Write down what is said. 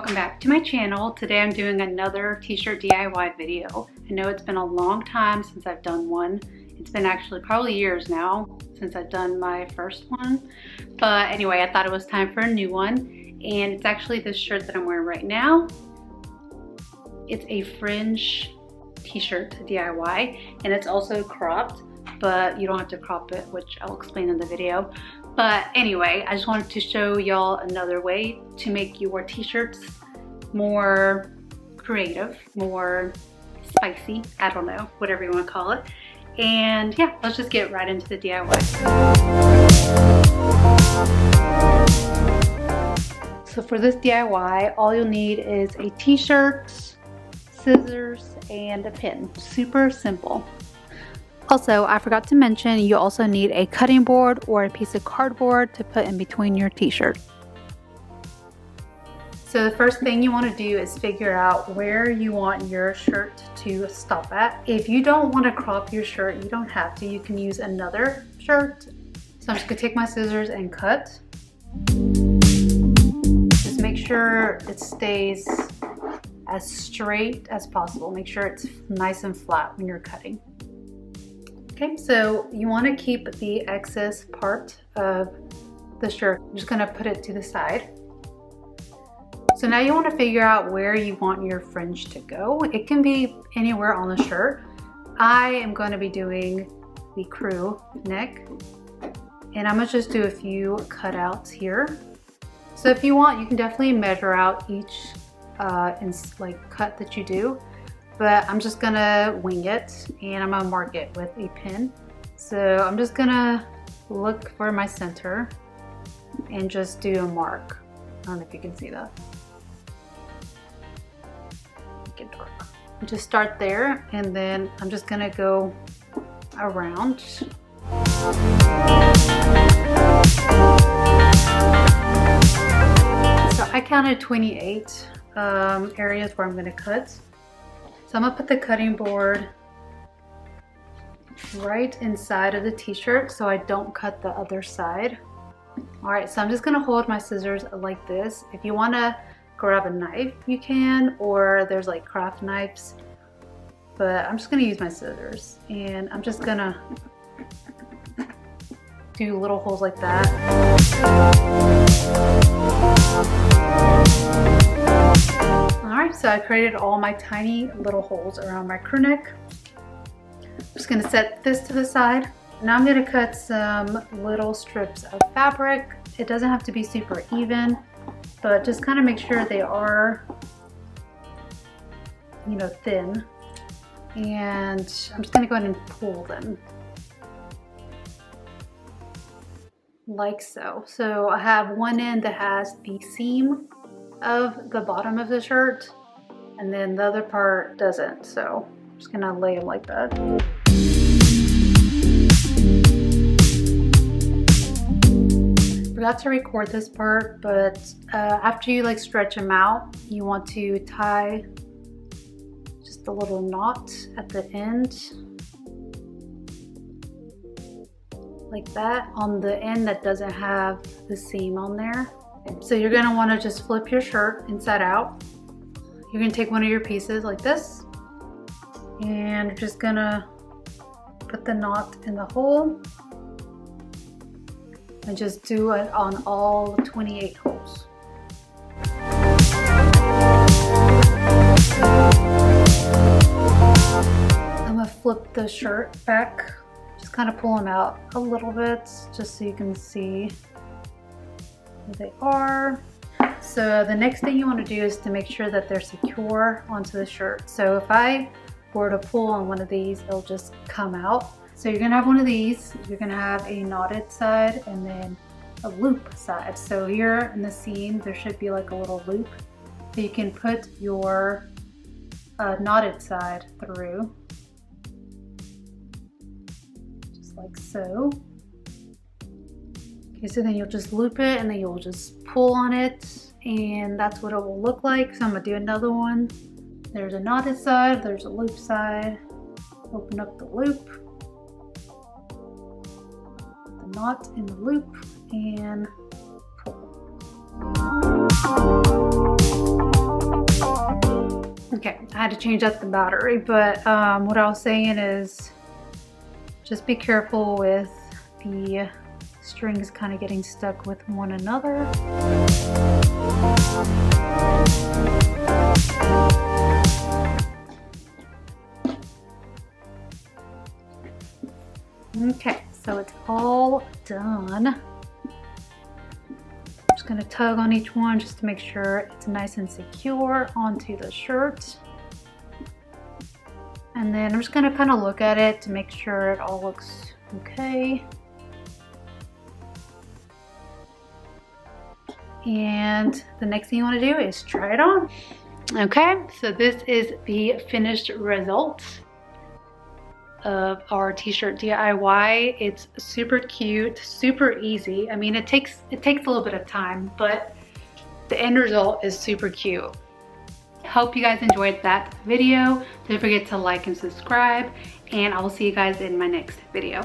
welcome back to my channel. Today I'm doing another t-shirt DIY video. I know it's been a long time since I've done one. It's been actually probably years now since I've done my first one. But anyway, I thought it was time for a new one. And it's actually this shirt that I'm wearing right now. It's a Fringe t-shirt DIY, and it's also cropped, but you don't have to crop it, which I'll explain in the video. But anyway, I just wanted to show y'all another way to make your t-shirts more creative, more spicy, I don't know, whatever you want to call it. And yeah, let's just get right into the DIY. So for this DIY, all you'll need is a t-shirt, scissors, and a pin. Super simple. Also, I forgot to mention, you also need a cutting board or a piece of cardboard to put in between your t-shirt. So the first thing you want to do is figure out where you want your shirt to stop at. If you don't want to crop your shirt, you don't have to. You can use another shirt. So I'm just going to take my scissors and cut. Just make sure it stays as straight as possible. Make sure it's nice and flat when you're cutting. Okay, so you want to keep the excess part of the shirt. I'm just going to put it to the side. So now you want to figure out where you want your fringe to go. It can be anywhere on the shirt. I am going to be doing the crew neck, and I'm going to just do a few cutouts here. So if you want, you can definitely measure out each cut that you do. But I'm just gonna wing it, and I'm gonna mark it with a pin. So I'm just gonna look for my center and just do a mark. I don't know if you can see that. Make it dark. Just start there, and then I'm just gonna go around. So I counted 28 areas where I'm gonna cut. So I'm gonna put the cutting board right inside of the t-shirt so I don't cut the other side. All right, so I'm just gonna hold my scissors like this. If you wanna grab a knife, you can, or there's like craft knives, but I'm just gonna use my scissors, and I'm just gonna do little holes like that. Alright, so I created all my tiny little holes around my crew neck. I'm just going to set this to the side. Now I'm going to cut some little strips of fabric. It doesn't have to be super even, but just kind of make sure they are, you know, thin. And I'm just going to go ahead and pull them. Like so. So I have one end that has the seam of the bottom of the shirt, and then the other part doesn't, so I'm just gonna lay them like that. Forgot to record this part, but after you like stretch them out, you want to tie just a little knot at the end like that, on the end that doesn't have the seam on there. So you're gonna wanna just flip your shirt inside out. You're gonna take one of your pieces like this, and you're just gonna put the knot in the hole and just do it on all 28 holes. I'm gonna flip the shirt back, just kind of pull them out a little bit just so you can see they are. So the next thing you want to do is to make sure that they're secure onto the shirt. So if I were to pull on one of these, it'll just come out. So you're gonna have one of these, you're gonna have a knotted side and then a loop side. So here in the seam, there should be like a little loop. So you can put your knotted side through, just like so. Okay, so then you'll just loop it, and then you'll just pull on it, and that's what it will look like. So I'm gonna do another one. There's a knotted side, there's a loop side. Open up the loop, the knot in the loop, and pull. Okay, I had to change out the battery, but what I was saying is just be careful with the strings kind of getting stuck with one another. Okay, so it's all done. I'm just gonna tug on each one just to make sure it's nice and secure onto the shirt. And then I'm just gonna kind of look at it to make sure it all looks okay. And the next thing you want to do is try it on. Okay, so this is the finished result of our t-shirt DIY. It's super cute, super easy. I mean, it takes a little bit of time, but the end result is super cute. Hope you guys enjoyed that video. Don't forget to like and subscribe, and I will see you guys in my next video.